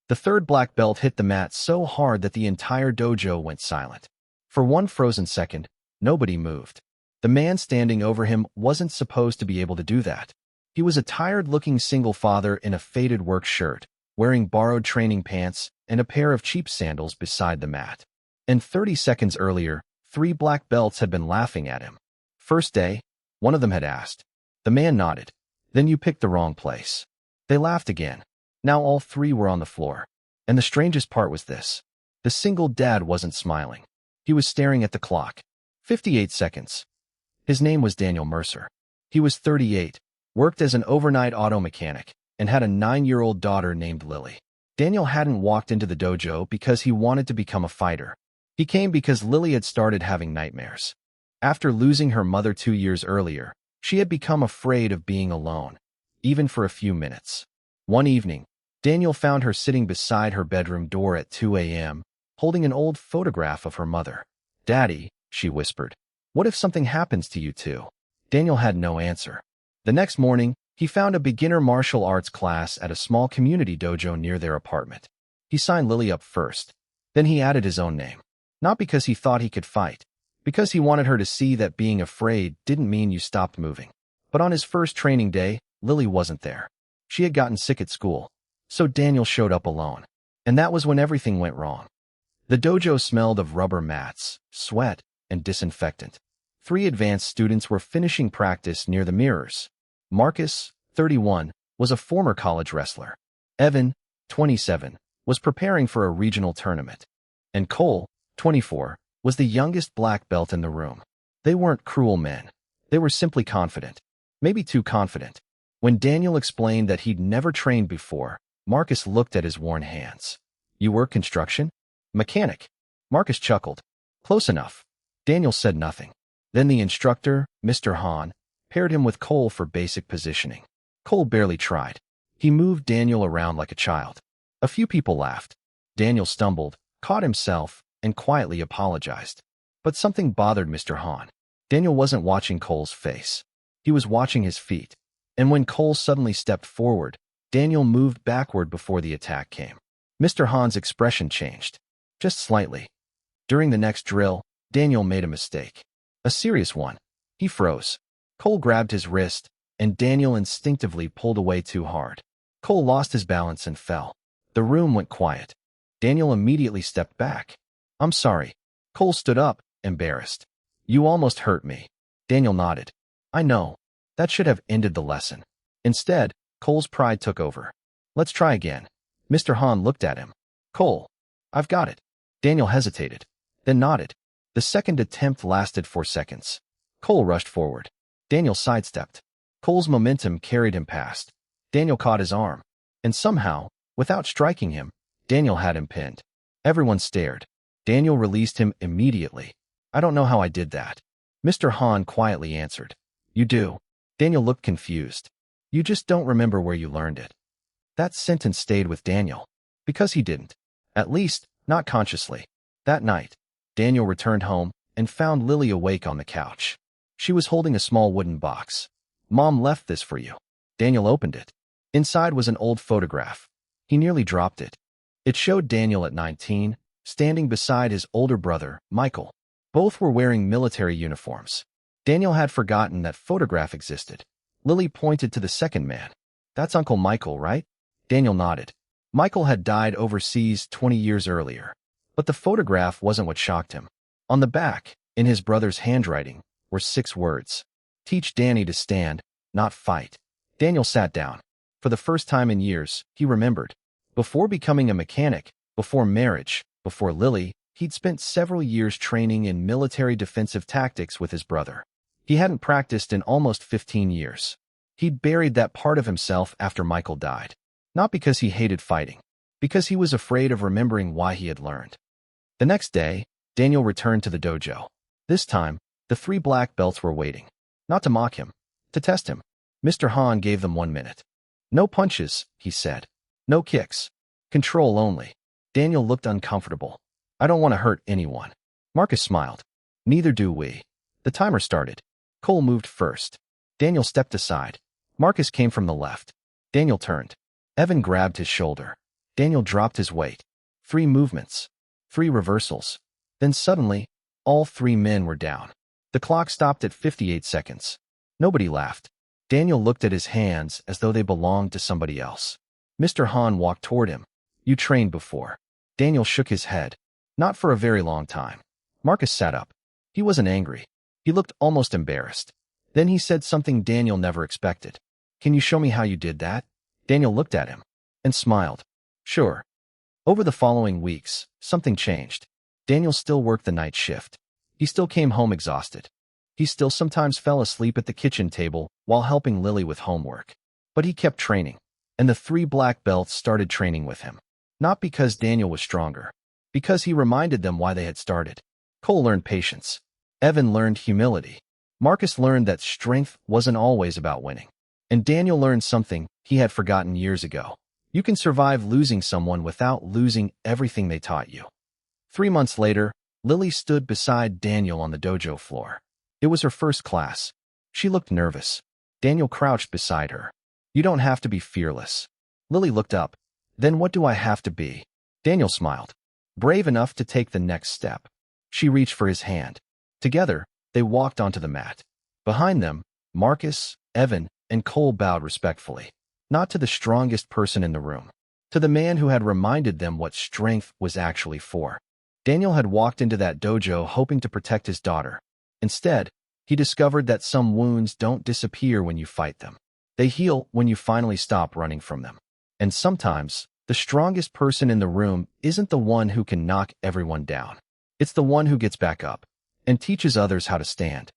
The third black belt hit the mat so hard that the entire dojo went silent. For one frozen second, nobody moved. The man standing over him wasn't supposed to be able to do that. He was a tired-looking single father in a faded work shirt, wearing borrowed training pants and a pair of cheap sandals beside the mat. And 30 seconds earlier, 3 black belts had been laughing at him. First day, one of them had asked. The man nodded. Then you picked the wrong place. They laughed again. Now all 3 were on the floor. And the strangest part was this. The single dad wasn't smiling. He was staring at the clock. 58 seconds. His name was Daniel Mercer. He was 38, worked as an overnight auto mechanic, and had a 9-year-old daughter named Lily. Daniel hadn't walked into the dojo because he wanted to become a fighter. He came because Lily had started having nightmares. After losing her mother 2 years earlier, she had become afraid of being alone, even for a few minutes. One evening, Daniel found her sitting beside her bedroom door at 2 a.m., holding an old photograph of her mother. "Daddy," she whispered, "what if something happens to you too?" Daniel had no answer. The next morning, he found a beginner martial arts class at a small community dojo near their apartment. He signed Lily up first. Then he added his own name. Not because he thought he could fight, because he wanted her to see that being afraid didn't mean you stopped moving. But on his first training day, Lily wasn't there. She had gotten sick at school. So Daniel showed up alone. And that was when everything went wrong. The dojo smelled of rubber mats, sweat, and disinfectant. 3 advanced students were finishing practice near the mirrors. Marcus, 31, was a former college wrestler. Evan, 27, was preparing for a regional tournament. And Cole, 24, was the youngest black belt in the room. They weren't cruel men. They were simply confident. Maybe too confident. When Daniel explained that he'd never trained before, Marcus looked at his worn hands. "You work construction?" "Mechanic." Marcus chuckled. "Close enough." Daniel said nothing. Then the instructor, Mr. Hahn, paired him with Cole for basic positioning. Cole barely tried. He moved Daniel around like a child. A few people laughed. Daniel stumbled, caught himself, and quietly apologized. But something bothered Mr. Hahn. Daniel wasn't watching Cole's face. He was watching his feet. And when Cole suddenly stepped forward, Daniel moved backward before the attack came. Mr. Hahn's expression changed. Just slightly. During the next drill, Daniel made a mistake. A serious one. He froze. Cole grabbed his wrist, and Daniel instinctively pulled away too hard. Cole lost his balance and fell. The room went quiet. Daniel immediately stepped back. "I'm sorry." Cole stood up, embarrassed. "You almost hurt me." Daniel nodded. "I know. That should have ended the lesson." Instead, Cole's pride took over. "Let's try again." Mr. Hahn looked at him. "Cole, I've got it." Daniel hesitated, then nodded. The second attempt lasted 4 seconds. Cole rushed forward. Daniel sidestepped. Cole's momentum carried him past. Daniel caught his arm. And somehow, without striking him, Daniel had him pinned. Everyone stared. Daniel released him immediately. "I don't know how I did that." Mr. Hahn quietly answered. "You do." Daniel looked confused. "You just don't remember where you learned it." That sentence stayed with Daniel. Because he didn't. At least, not consciously. That night, Daniel returned home and found Lily awake on the couch. She was holding a small wooden box. "Mom left this for you." Daniel opened it. Inside was an old photograph. He nearly dropped it. It showed Daniel at 19, standing beside his older brother, Michael. Both were wearing military uniforms. Daniel had forgotten that photograph existed. Lily pointed to the second man. "That's Uncle Michael, right?" Daniel nodded. Michael had died overseas 20 years earlier. But the photograph wasn't what shocked him. On the back, in his brother's handwriting, were 6 words. "Teach Danny to stand, not fight." Daniel sat down. For the first time in years, he remembered. Before becoming a mechanic, before marriage, before Lily, he'd spent several years training in military defensive tactics with his brother. He hadn't practiced in almost 15 years. He'd buried that part of himself after Michael died. Not because he hated fighting, because he was afraid of remembering why he had learned. The next day, Daniel returned to the dojo. This time, the 3 black belts were waiting. Not to mock him, to test him. Mr. Hahn gave them 1 minute. "No punches," he said. "No kicks. Control only." Daniel looked uncomfortable. "I don't want to hurt anyone." Marcus smiled. "Neither do we." The timer started. Cole moved first. Daniel stepped aside. Marcus came from the left. Daniel turned. Evan grabbed his shoulder. Daniel dropped his weight. 3 movements. 3 reversals. Then suddenly, all 3 men were down. The clock stopped at 58 seconds. Nobody laughed. Daniel looked at his hands as though they belonged to somebody else. Mr. Han walked toward him. You trained before. Daniel shook his head. Not for a very long time. Marcus sat up. He wasn't angry. He looked almost embarrassed. Then he said something Daniel never expected. Can you show me how you did that? Daniel looked at him and smiled. Sure. Over the following weeks, something changed. Daniel still worked the night shift. He still came home exhausted. He still sometimes fell asleep at the kitchen table while helping Lily with homework. But he kept training, and the 3 black belts started training with him. Not because Daniel was stronger, because he reminded them why they had started. Cole learned patience. Evan learned humility. Marcus learned that strength wasn't always about winning. And Daniel learned something he had forgotten years ago. You can survive losing someone without losing everything they taught you. 3 months later, Lily stood beside Daniel on the dojo floor. It was her first class. She looked nervous. Daniel crouched beside her. You don't have to be fearless. Lily looked up. Then what do I have to be? Daniel smiled. Brave enough to take the next step. She reached for his hand. Together, they walked onto the mat. Behind them, Marcus, Evan, and Cole bowed respectfully. Not to the strongest person in the room. To the man who had reminded them what strength was actually for. Daniel had walked into that dojo hoping to protect his daughter. Instead, he discovered that some wounds don't disappear when you fight them. They heal when you finally stop running from them. And sometimes, the strongest person in the room isn't the one who can knock everyone down. It's the one who gets back up and teaches others how to stand.